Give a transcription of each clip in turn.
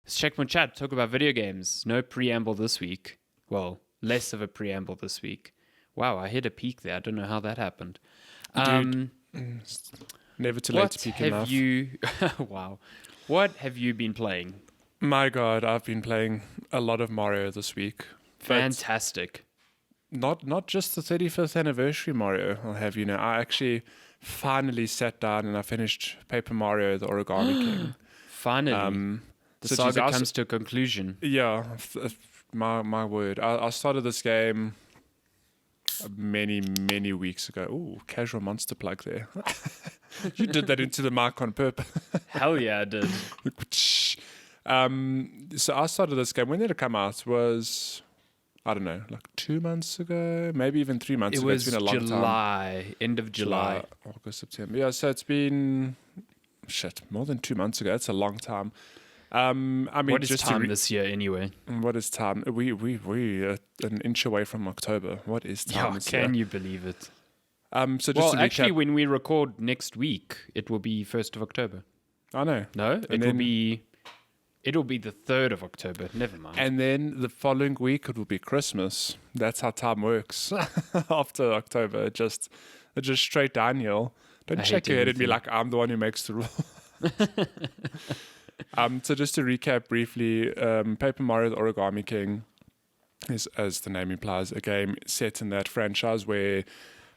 Let's check my chat. Talk about video games. No preamble this week. Well, less of a preamble this week. Wow, I hit a peak there. I don't know how that happened. Dude, never too late to peak enough. Wow. What have you been playing? My God, I've been playing a lot of Mario this week. Fantastic. Not just the 35th anniversary Mario, I'll have you know. I actually finally sat down and I finished Paper Mario, the Origami King. Finally. The saga comes to a conclusion. Yeah, my word. I started this game many weeks ago. Ooh, casual monster plug there. You did that into the mic on purpose. Hell yeah, I did. So I started this game. When did it come out? Was, I don't know, like 2 months ago, maybe even 3 months ago. It's been a long time. End of July. August, September. Yeah, so it's been more than 2 months ago. That's a long time. I mean, what is time this year anyway? What is time? We an inch away from October. What is time? Can you believe it? So just actually, when we record next week, it will be 1st of October. I know. No, it'll be the 3rd of October. Never mind. And then the following week it will be Christmas. That's how time works. After October, it just straight downhill. Don't shake your head at me like I'm the one who makes the rule. So just to recap briefly, Paper Mario the Origami King is, as the name implies, a game set in that franchise where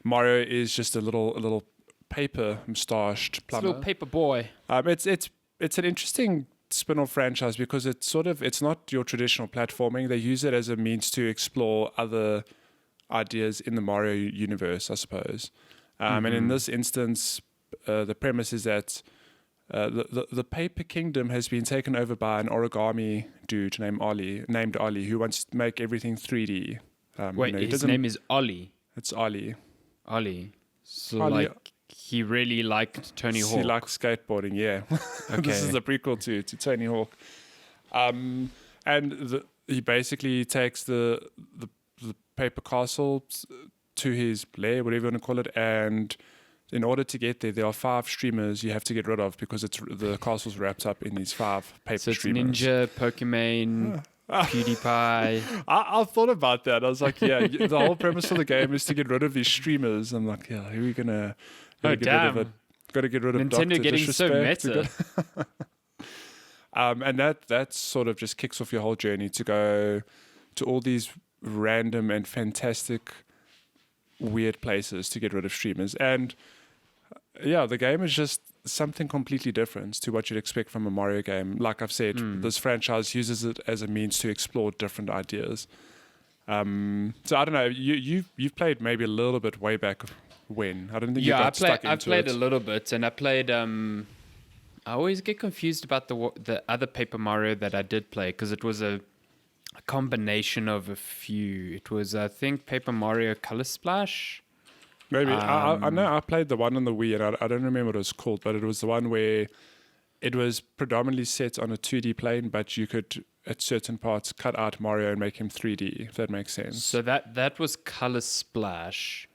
Mario is just a little paper moustached plumber. It's a little paper boy. It's an interesting spin-off franchise because it's not your traditional platforming. They use it as a means to explore other ideas in the Mario universe, I suppose. And in this instance, the premise is that the Paper Kingdom has been taken over by an origami dude named Ollie, who wants to make everything 3D. His name is Ollie. It's Ollie. Ollie. So Ollie, he really liked Tony Hawk. He liked skateboarding, yeah. Okay. This is the prequel to Tony Hawk. And he basically takes the paper castle to his lair, whatever you want to call it, and in order to get there are 5 streamers you have to get rid of because the castle's wrapped up in these 5 paper streamers. Ninja, Pokemon, PewDiePie. I thought about that. I was like, yeah, the whole premise of the game is to get rid of these streamers. I'm like, yeah, who are we gonna get rid of it? Got to get rid of Nintendo Dr. getting so meta. And that sort of just kicks off your whole journey to go to all these random and fantastic weird places to get rid of streamers. And yeah, the game is just something completely different to what you'd expect from a Mario game. Like I've said, this franchise uses it as a means to explore different ideas. So I don't know. You've played maybe a little bit way back when. I don't think you got stuck into it. I played a little bit, and I played. I always get confused about the other Paper Mario that I did play because it was a combination of a few. It was, I think, Paper Mario Color Splash. Maybe. I know I played the one on the Wii, and I don't remember what it was called, but it was the one where it was predominantly set on a 2D plane, but you could, at certain parts, cut out Mario and make him 3D, if that makes sense. So that was Color Splash.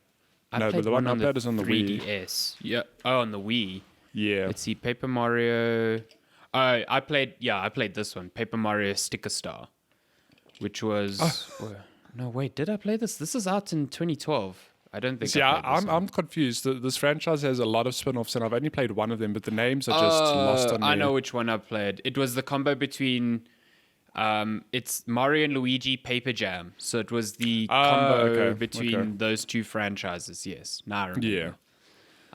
But the one I played is on the 3DS. Yeah. Oh, on the Wii. Yeah. Let's see, Paper Mario. I played this one, Paper Mario Sticker Star, which was. No, wait, did I play this? This is out in 2012. I don't think. I'm confused. This franchise has a lot of spin-offs, and I've only played one of them, but the names are just lost on me. I know which one I played. It was the combo between. It's Mario and Luigi Paper Jam. So it was the combo between those two franchises. Yes, now I remember. Yeah.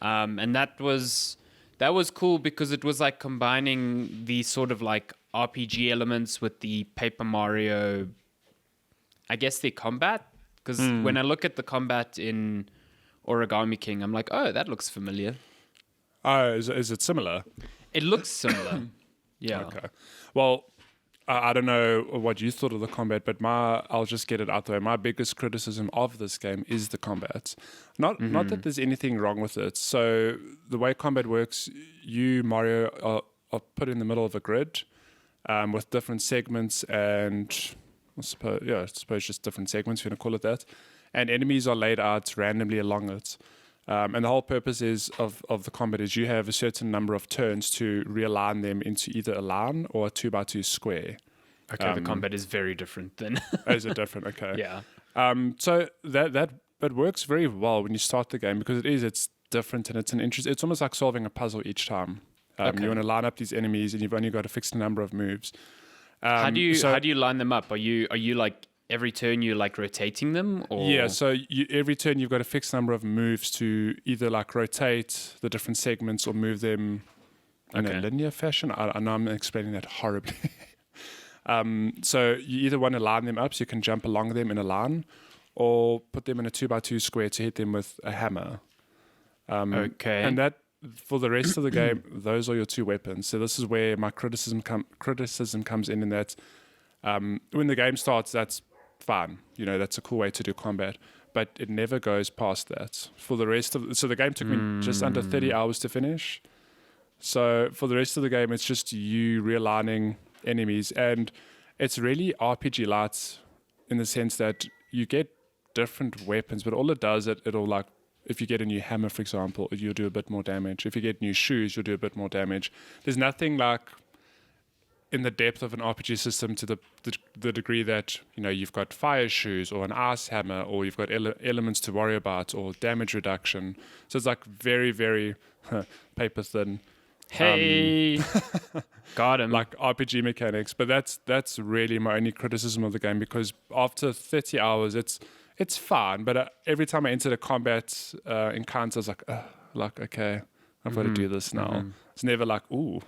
And that was cool because it was like combining the sort of like RPG elements with the Paper Mario, I guess, the combat. Because when I look at the combat in Origami King, I'm like, oh, that looks familiar. Is it similar? It looks similar. Yeah. Okay. Well, I don't know what you thought of the combat, but I'll just get it out there. My biggest criticism of this game is the combat. Not that there's anything wrong with it. So the way combat works, you, Mario, are put in the middle of a grid with different segments and I suppose just different segments, if you want to call it that. And enemies are laid out randomly along it. And the whole purpose of the combat is you have a certain number of turns to realign them into either a line or a 2x2 square. Okay, the combat is very different then. Oh, is it different? Okay. Yeah. So that it works very well when you start the game because it's different and it's an interest. It's almost like solving a puzzle each time. Okay. You want to line up these enemies and you've only got a fixed number of moves. How do you line them up? Are you like every turn you're like rotating them? Or? Yeah, so every turn you've got a fixed number of moves to either like rotate the different segments or move them in a linear fashion. I know I'm explaining that horribly. So you either want to line them up so you can jump along them in a line, or put them in a 2x2 square to hit them with a hammer. And that for the rest of the game, those are your two weapons. So this is where my criticism comes in that when the game starts, that's fine. That's a cool way to do combat, but it never goes past that. For the rest of so the game took me just under 30 hours to finish. So for the rest of the game, it's just you realigning enemies, and it's really RPG light in the sense that you get different weapons, but all it does, it'll like, if you get a new hammer, for example, you'll do a bit more damage. If you get new shoes, you'll do a bit more damage. There's nothing like in the depth of an RPG system to the degree that you've got fire shoes or an ice hammer, or you've got elements to worry about, or damage reduction. So it's like very, very paper thin. Hey, got him. Like RPG mechanics, but that's really my only criticism of the game, because after 30 hours, it's fine. But every time I enter the combat encounter, I was like, okay, I've got to do this now. It's never like, ooh,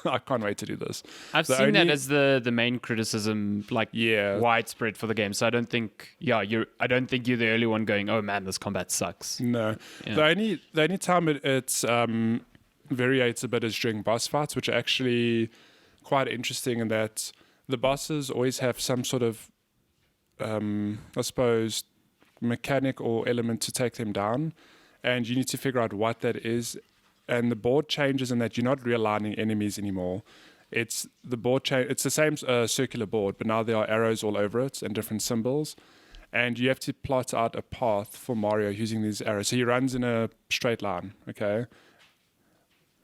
I can't wait to do this. I've seen that as the main criticism, like widespread for the game. So I don't think, I don't think you're the only one going, oh man, this combat sucks. No, the only time it's variates a bit is during boss fights, which are actually quite interesting in that the bosses always have some sort of, I suppose, mechanic or element to take them down, and you need to figure out what that is. And the board changes in that you're not realigning enemies anymore. It's the same circular board, but now there are arrows all over it and different symbols. And you have to plot out a path for Mario using these arrows. So he runs in a straight line, okay?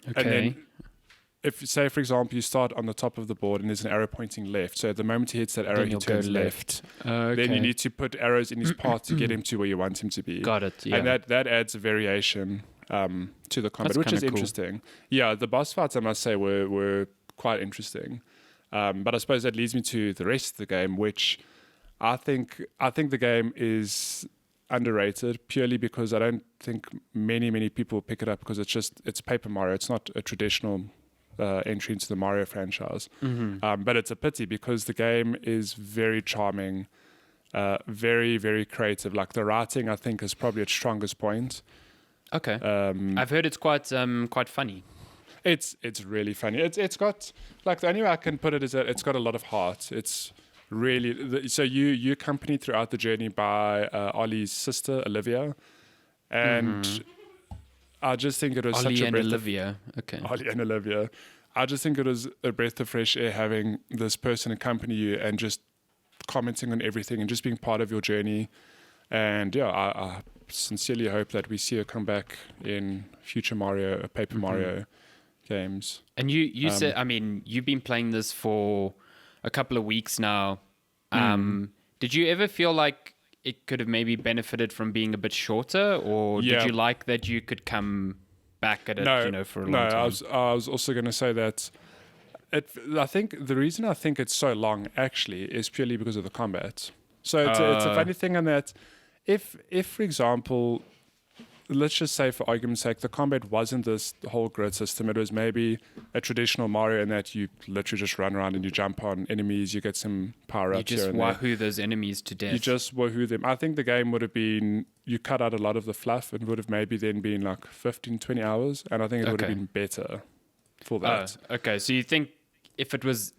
Okay. And then, if say for example you start on the top of the board and there's an arrow pointing left, so at the moment he hits that arrow, he turns left. Then you need to put arrows in his path to get him to where you want him to be. Got it. Yeah. And that adds a variation to the combat, which is interesting. Yeah, the boss fights, I must say, were quite interesting. But I suppose that leads me to the rest of the game, which I think the game is underrated purely because I don't think many people pick it up, because it's Paper Mario. It's not a traditional entry into the Mario franchise. But it's a pity because the game is very charming, very, very creative. Like the writing, I think, is probably its strongest point. Okay. I've heard it's quite funny. It's really funny. It's got, like, the only way I can put it is that it's got a lot of heart. It's really so you accompanied throughout the journey by Ollie's sister Olivia, and I just think it was Ollie such a and breath Olivia. Okay. Ollie and Olivia. I just think it was a breath of fresh air having this person accompany you and just commenting on everything and just being part of your journey. And I sincerely hope that we see her come back in future Paper Mario games. And you said, I mean, you've been playing this for a couple of weeks now. Did you ever feel like it could have maybe benefited from being a bit shorter, or did you like that you could come back at it, for a long time? I was also going to say that I think the reason I think it's so long actually is purely because of the combat. So it's a funny thing in that if for example, let's just say for argument's sake, the combat wasn't this whole grid system. It was maybe a traditional Mario in that you literally just run around and you jump on enemies, you get some power-ups. You just wahoo those enemies to death. You just wahoo them. I think the game would have been, you cut out a lot of the fluff and would have maybe then been like 15, 20 hours. And I think it would have been better for that. Okay, so you think if it was,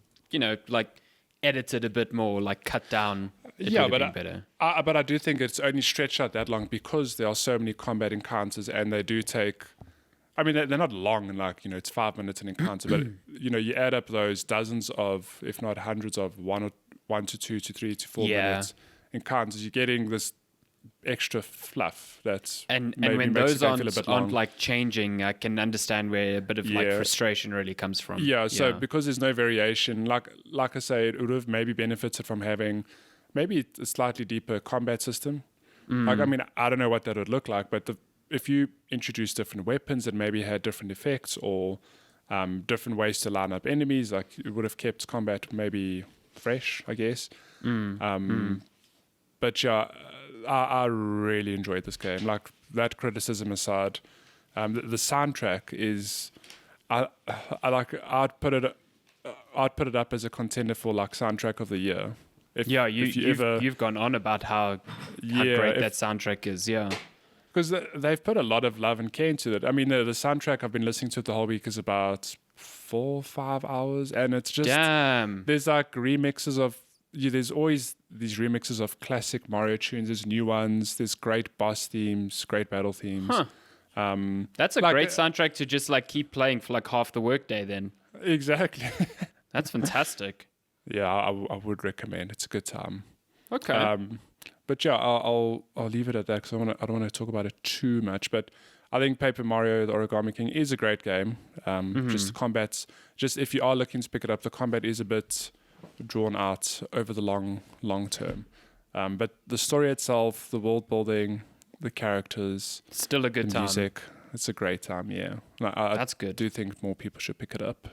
like edited a bit more, like cut down, it would have been better. But I do think it's only stretched out that long because there are so many combat encounters, and they do take, I mean, they're not long, and like, it's 5 minutes an encounter, but you add up those dozens of, if not hundreds of 1 to 2 to 3 to 4 minutes encounters, you're getting this extra fluff that's And maybe when makes those the game feel a bit aren't long. like changing, I can understand where a bit of like Yeah. frustration really comes from. Yeah, so because there's no variation, like I say, it would have maybe benefited from having maybe a slightly deeper combat system. Like, I mean, I don't know what that would look like, but if you introduce different weapons that maybe had different effects or different ways to line up enemies, like it would have kept combat maybe fresh, I guess. But yeah, I really enjoyed this game. Like, that criticism aside, the soundtrack is, I'd put it up as a contender for like soundtrack of the year. If You've gone on about how great that soundtrack is. Yeah. Because they've put a lot of love and care into it. I mean, the soundtrack I've been listening to the whole week is about 4 or 5 hours, and it's just Damn. there's like remixes of there's always these remixes of classic Mario tunes. There's new ones. There's great boss themes, great battle themes. Huh. That's a great soundtrack to just like keep playing for like half the workday. Then Exactly. that's fantastic. Yeah, I would recommend. It's a good time. Okay. But yeah, I'll leave it at that because I don't want to talk about it too much. But I think Paper Mario: The Origami King is a great game. Just the combat's just if you are looking to pick it up, the combat is a bit drawn out over the long term. But the story itself, the world building, the characters, Still a good the time. music, it's a great time. Yeah, I That's good. do think more people should pick it up.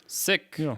Sick. Yeah.